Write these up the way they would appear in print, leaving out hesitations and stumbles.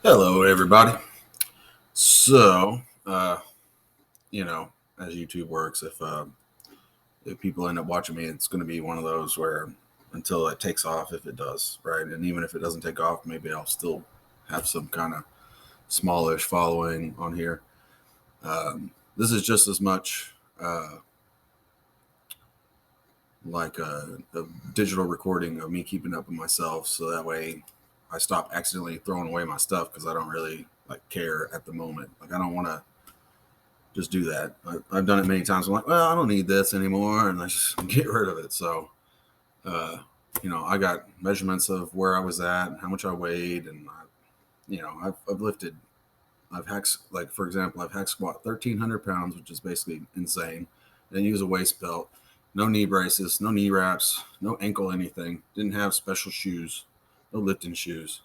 Hello, everybody. So, as YouTube works, if people end up watching me, it's going to be one of those where until it takes off, if it does, right? And even if it doesn't take off, maybe I'll still have some kind of smallish following on here. This is just as much like a digital recording of me keeping up with myself, so that way I stop accidentally throwing away my stuff because I don't really care at the moment. Like I don't want to just do that. I've done it many times. I'm like, well, I don't need this anymore, and I just get rid of it. So, uh, I got measurements of where I was at, how much I weighed, and I've lifted. I've hack like for example, I've hack squat 1,300 pounds, which is basically insane. Didn't use a waist belt, no knee braces, no knee wraps, no ankle anything. Didn't have special shoes, no lifting shoes.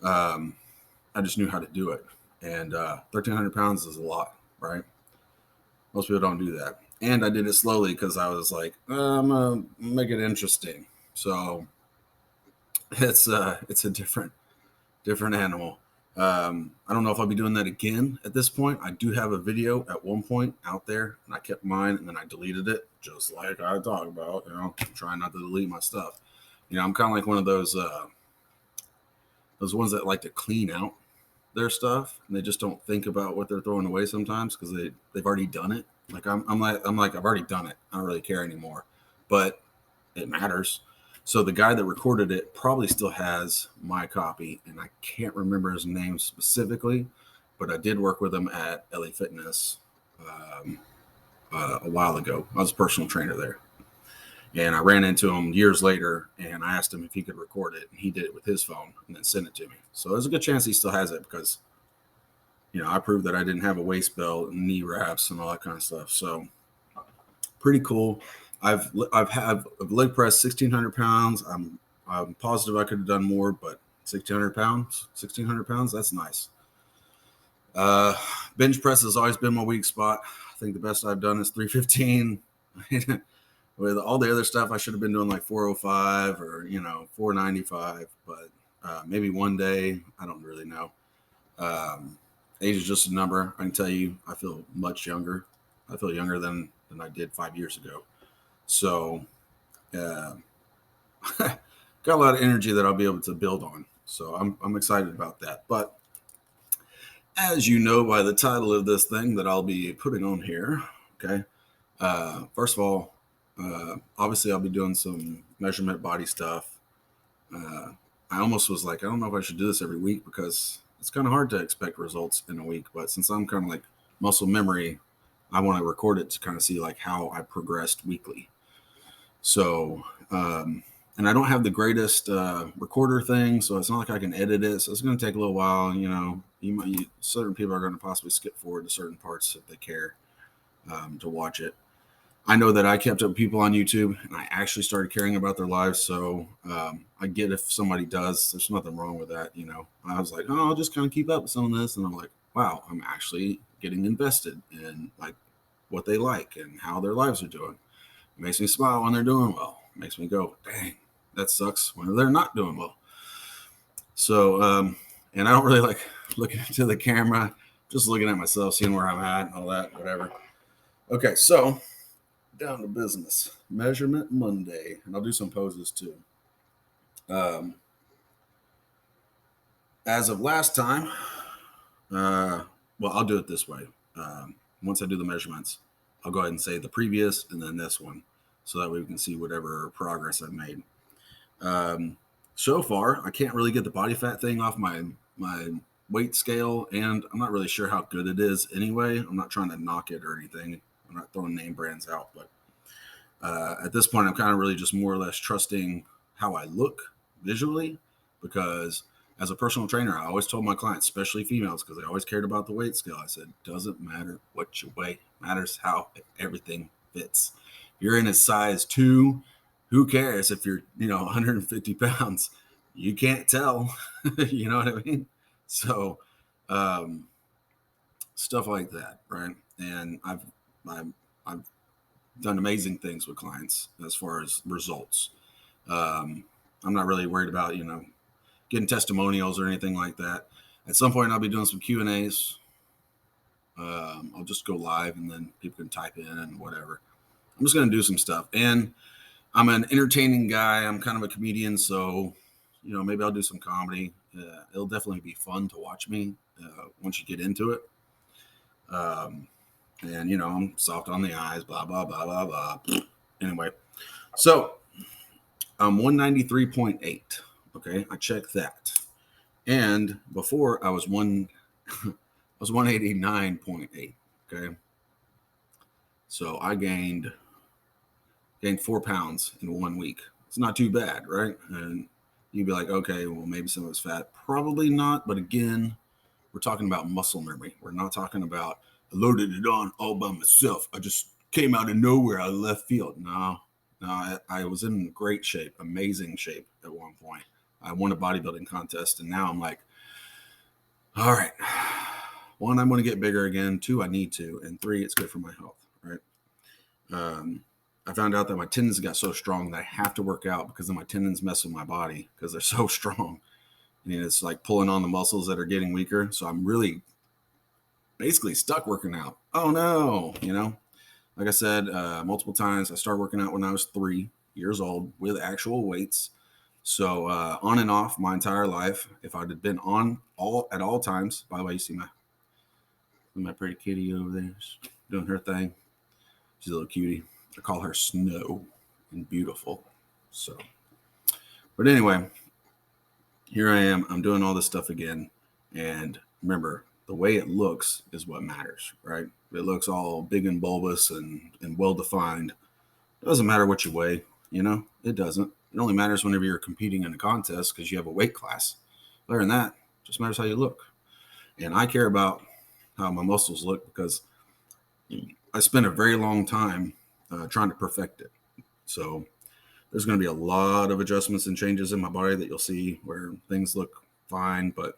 Um, I just knew how to do it, and 1,300 pounds is a lot, right? Most people don't do that. And I did it slowly because I was like, I'm gonna make it interesting. So it's a different animal. I don't know if I'll be doing that again at this point. I do have a video at one point out there, and I kept mine, and then I deleted it, just like I talk about. Trying not to delete my stuff. I'm kind of like one of those ones that like to clean out their stuff, and they just don't think about what they're throwing away sometimes because they've already done it. Like I'm like I've already done it. I don't really care anymore, but it matters. So the guy that recorded it probably still has my copy, and I can't remember his name specifically, but I did work with him at LA Fitness um, a while ago. I was a personal trainer there, and I ran into him years later, and I asked him if he could record it, and he did it with his phone and then sent it to me. So there's a good chance he still has it because I proved that I didn't have a waist belt and knee wraps and all that kind of stuff. So pretty cool. I've leg pressed 1,600 pounds. I'm positive I could have done more, but 1,600 pounds, that's nice. Uh, Bench press has always been my weak spot. I think the best I've done is 315. With all the other stuff, I should have been doing like 405 or 495, but maybe one day. I don't really know. Age is just a number. I can tell you, I feel much younger. I feel younger than I did 5 years ago. So, uh, got a lot of energy that I'll be able to build on. So I'm excited about that. But as you know by the title of this thing that I'll be putting on here, okay. First of all, obviously I'll be doing some measurement body stuff. Uh, I almost was like, I don't know if I should do this every week because it's kind of hard to expect results in a week. But since I'm kind of like muscle memory, I want to record it to kind of see like how I progressed weekly. So, and I don't have the greatest recorder thing, so it's not like I can edit it. So it's going to take a little while. Certain people are going to possibly skip forward to certain parts if they care to watch it. I know that I kept up with people on YouTube, and I actually started caring about their lives. So I get if somebody does. There's nothing wrong with that. I was like, oh, I'll just kind of keep up with some of this, and I'm like, wow, I'm actually getting invested in like what they like and how their lives are doing. It makes me smile when they're doing well. It makes me go, dang, that sucks when they're not doing well. So, and I don't really like looking into the camera, just looking at myself, seeing where I'm at and all that, whatever. Okay, so down to business. Measurement Monday, and I'll do some poses too. Um, as of last time, well, I'll do it this way. Once I do the measurements, I'll go ahead and say the previous and then this one, so that way we can see whatever progress I've made. So far, I can't really get the body fat thing off my weight scale, and I'm not really sure how good it is anyway. I'm not trying to knock it or anything. I'm not throwing name brands out, but at this point, I'm kind of really just more or less trusting how I look visually, because as a personal trainer, I always told my clients, especially females, because I always cared about the weight scale. I said, doesn't matter what you weigh, matters how everything fits. If you're in a size 2, who cares if you're 150 pounds? You can't tell. You know what I mean? So stuff like that, right? And I've done amazing things with clients as far as results. I'm not really worried about getting testimonials or anything like that. At some point, I'll be doing some Q&As. I'll just go live and then people can type in and whatever. I'm just going to do some stuff. And I'm an entertaining guy. I'm kind of a comedian. So, maybe I'll do some comedy. It'll definitely be fun to watch me once you get into it. And, I'm soft on the eyes, blah, blah, blah, blah, blah. Anyway, so I'm 193.8. Okay, I checked that. And before I was 189.8. Okay. So I gained 4 pounds in 1 week. It's not too bad, right? And you'd be like, okay, well, maybe some of it's fat. Probably not. But again, we're talking about muscle memory. We're not talking about I loaded it on all by myself. I just came out of nowhere out of left field. No, I was in great shape, amazing shape at one point. I won a bodybuilding contest, and now I'm like, all right. 1, I'm going to get bigger again. 2, I need to. And 3, it's good for my health, right? I found out that my tendons got so strong that I have to work out because then my tendons mess with my body because they're so strong. And it's like pulling on the muscles that are getting weaker. So I'm really basically stuck working out. Oh, no. Like I said, multiple times, I started working out when I was 3 years old with actual weights. So on and off my entire life, if I'd have been on at all times, by the way, you see my pretty kitty over there doing her thing. She's a little cutie. I call her Snow and beautiful. So, but anyway, here I am. I'm doing all this stuff again. And remember, the way it looks is what matters, right? If it looks all big and bulbous and well-defined, it doesn't matter what you weigh, it doesn't. It only matters whenever you're competing in a contest because you have a weight class. Other than that, it just matters how you look. And I care about how my muscles look because I spent a very long time trying to perfect it. So there's going to be a lot of adjustments and changes in my body that you'll see where things look fine, but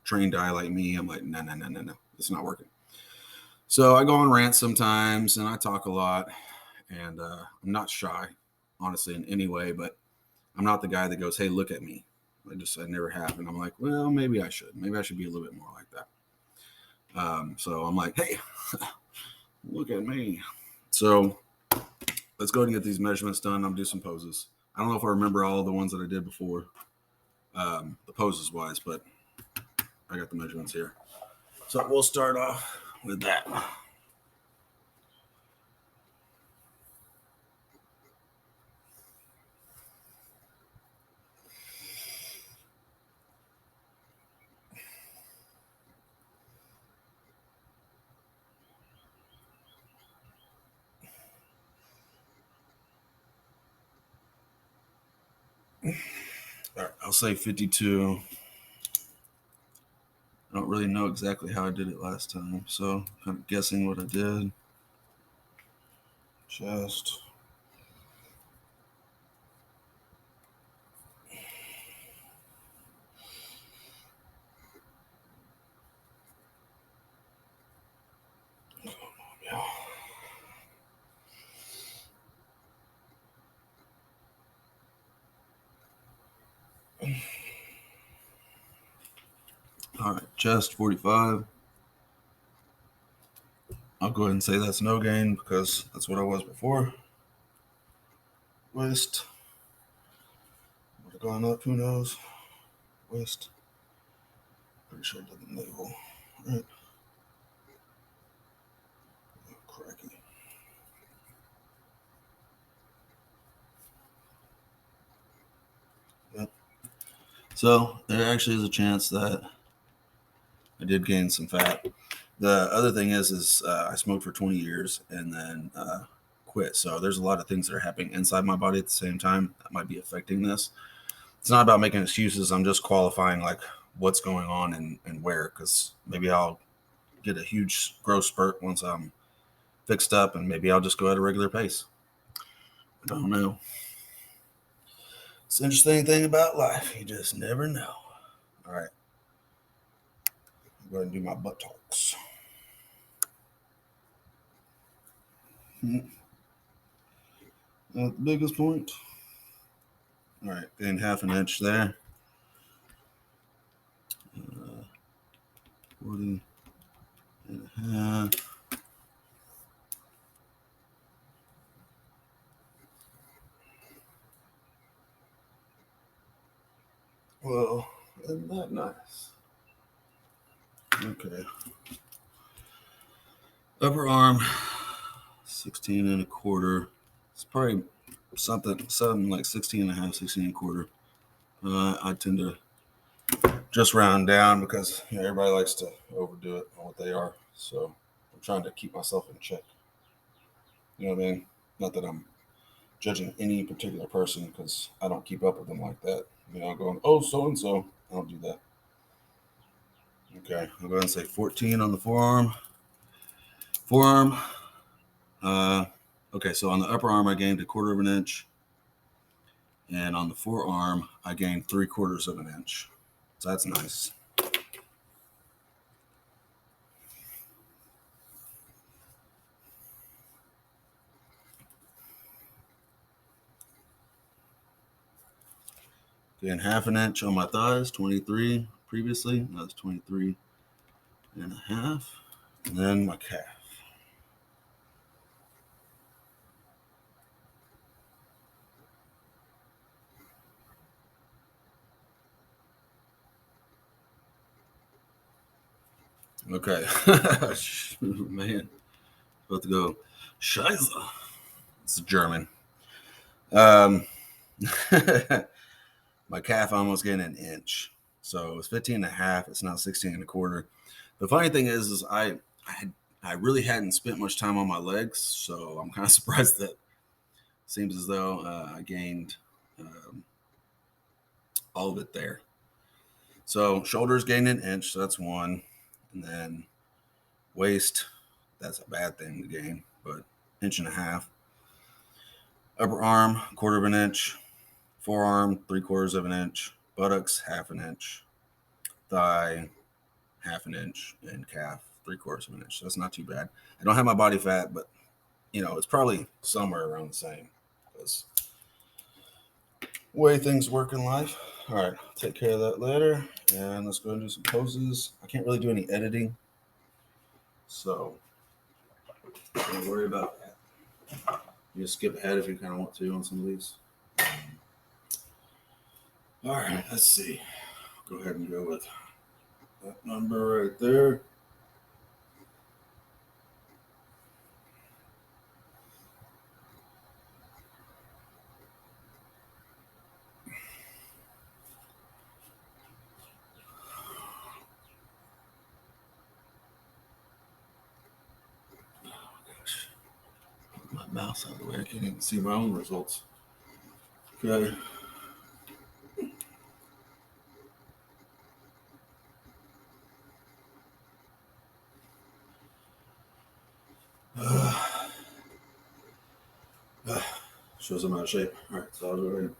trained eye like me, I'm like, no, it's not working. So I go on rants sometimes and I talk a lot, and I'm not shy, honestly, in any way, but I'm not the guy that goes, hey, look at me. I never have. And I'm like, well, maybe I should be a little bit more like that. So I'm like, hey, look at me. So let's go ahead and get these measurements done. I'll do some poses. I don't know if I remember all the ones that I did before, the poses wise, but I got the measurements here. So we'll start off with that. All right, I'll say 52. I don't really know exactly how I did it last time, so kind of guessing what I did. Chest. Yeah. All right, chest 45. I'll go ahead and say that's no gain because that's what I was before. Waist. Would have gone up, who knows? Waist. Pretty sure I did the navel. All right. Oh, cracky. Yep. So there actually is a chance that I did gain some fat. The other thing is I smoked for 20 years and then quit. So there's a lot of things that are happening inside my body at the same time that might be affecting this. It's not about making excuses. I'm just qualifying like what's going on and where, because maybe I'll get a huge growth spurt once I'm fixed up, and maybe I'll just go at a regular pace. I don't know. It's the interesting thing about life. You just never know. All right. I'm going to do my buttocks. Not the biggest point. All right. Gain half an inch there. 40 and a half. Well, isn't that nice? Okay. Upper arm, 16 and a quarter. It's probably something like 16 and a half, 16 and a quarter. I tend to just round down because everybody likes to overdo it on what they are. So I'm trying to keep myself in check. You know what I mean? Not that I'm judging any particular person because I don't keep up with them like that. Going, oh, so-and-so. I don't do that. Okay, I'll go ahead and say 14 on the forearm. Okay, so on the upper arm, I gained a quarter of an inch. And on the forearm, I gained 3/4 of an inch. So that's nice. Gained 1/2 an inch on my thighs, 23 previously. That's 23 and a half. And then my calf. Okay. Man. About to go. Scheiße. It's German. My calf almost gained an inch. So it was 15 and a half. It's now 16 and a quarter. The funny thing is I really hadn't spent much time on my legs. So I'm kind of surprised that it seems as though I gained all of it there. So shoulders gained an inch. So that's one. And then waist, that's a bad thing to gain, but 1.5 inches. Upper arm, 1/4 of an inch. Forearm, 3/4 of an inch. Buttocks, 1/2 an inch. Thigh, 1/2 an inch. And calf, 3/4 of an inch. So that's not too bad. I don't have my body fat, but it's probably somewhere around the same. That's way things work in life. All right, take care of that later. And let's go and do some poses. I can't really do any editing, so don't worry about that. You just skip ahead if you kind of want to on some of these. All right, let's see. Go ahead and go with that number right there. My mouse out of the way. I can't even see my own results. Okay. Shows I'm out of shape. All right, so I'll go ahead and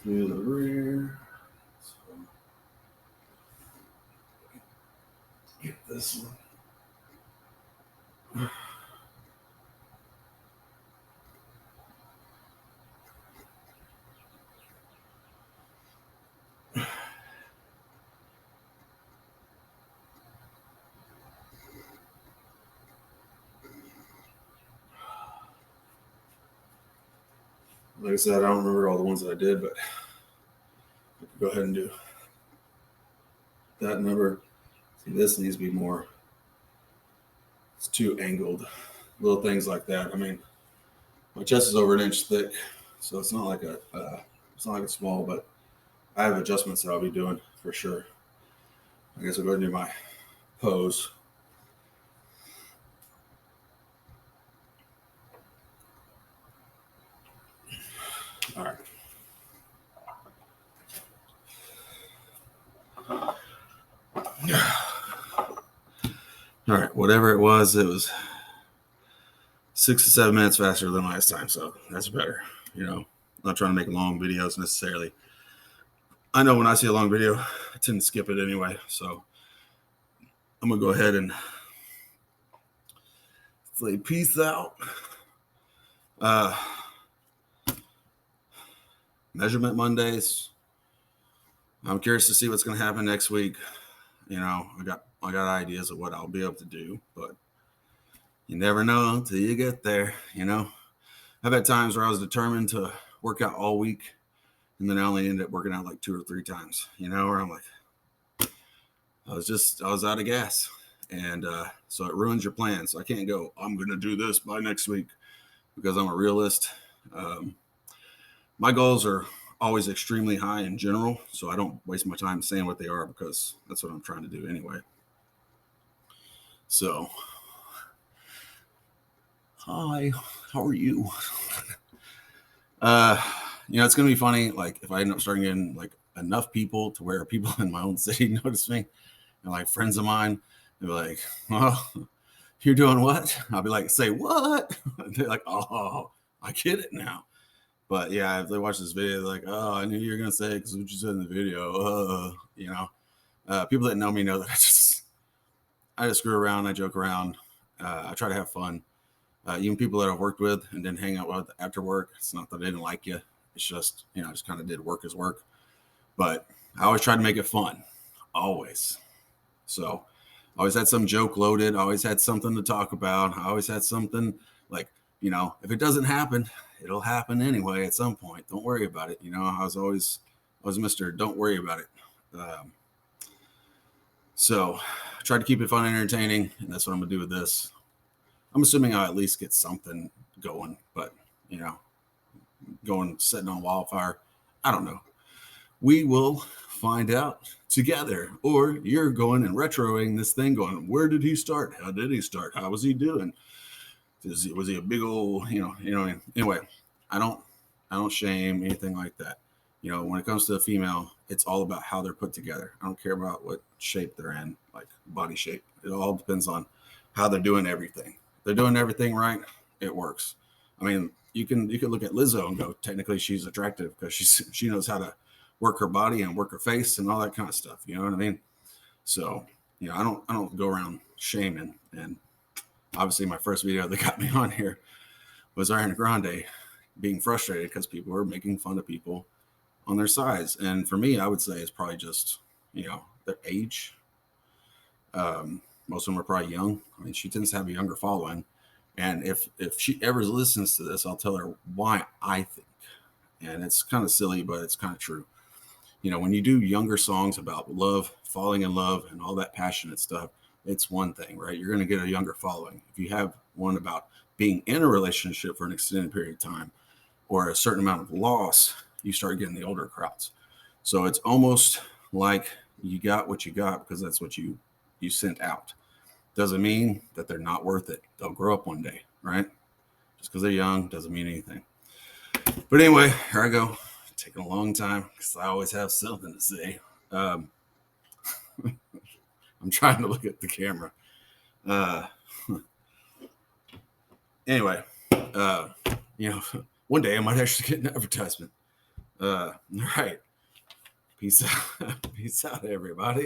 do the rear. So get this one. Like I said, I don't remember all the ones that I did, but I could go ahead and do that number. See, this needs to be more. It's too angled. Little things like that. I mean, my chest is over an inch thick, so it's not like a small, but I have adjustments that I'll be doing for sure. I guess I'll go ahead and do my pose. All right. All right, whatever it was 6 to 7 minutes faster than last time, so that's better. I'm not trying to make long videos necessarily. I know when I see a long video, I tend to skip it anyway, so I'm gonna go ahead and say peace out. Measurement Mondays. I'm curious to see what's going to happen next week. I got ideas of what I'll be able to do, but you never know until you get there. I've had times where I was determined to work out all week, and then I only ended up working out like 2 or 3 times. Where I'm like, I was out of gas, and so it ruins your plans. So I can't go, I'm going to do this by next week, because I'm a realist. My goals are always extremely high in general, so I don't waste my time saying what they are, because that's what I'm trying to do anyway. So, hi, how are you? It's gonna be funny. Like, if I end up starting getting like enough people to where people in my own city notice me, and like friends of mine, they're like, "Oh, you're doing what?" I'll be like, "Say what?" They're like, "Oh, I get it now." But yeah, if they watch this video, they're like, "Oh, I knew you were gonna say it because what you said in the video." People that know me know that I just screw around, I joke around, I try to have fun. Even people that I've worked with and didn't hang out with after work, it's not that I didn't like you. It's just, I just kind of did work as work. But I always try to make it fun, always. So I always had some joke loaded. I always had something to talk about. I always had something like, if it doesn't happen, it'll happen anyway at some point. Don't worry about it. I was Mr. Don't worry about it. So I tried to keep it fun and entertaining, and that's what I'm going to do with this. I'm assuming I'll at least get something going, but, setting on wildfire, I don't know. We will find out together. Or you're going and retroing this thing, going, where did he start? How did he start? How was he doing? Was he a big old, anyway, I don't shame anything like that. When it comes to a female, it's all about how they're put together. I don't care about what shape they're in, like body shape. It all depends on how they're doing everything. If they're doing everything right, it works. I mean, you can look at Lizzo and go, technically she's attractive because she knows how to work her body and work her face and all that kind of stuff. You know what I mean? So, I don't go around shaming. And obviously my first video that got me on here was Ariana Grande being frustrated because people were making fun of people on their size. And for me, I would say it's probably just, their age. Most of them are probably young. I mean, she tends to have a younger following. And if she ever listens to this, I'll tell her why I think. And it's kind of silly, but it's kind of true. When you do younger songs about love, falling in love, and all that passionate stuff, it's one thing, right? You're going to get a younger following. If you have one about being in a relationship for an extended period of time or a certain amount of loss, you start getting the older crowds. So it's almost like you got what you got because that's what you sent out. Doesn't mean that they're not worth it. They'll grow up one day, right? Just because they're young doesn't mean anything. But anyway, here I go. Taking a long time because I always have something to say. I'm trying to look at the camera. Anyway, one day I might actually get an advertisement. All right. Peace out. Peace out, everybody.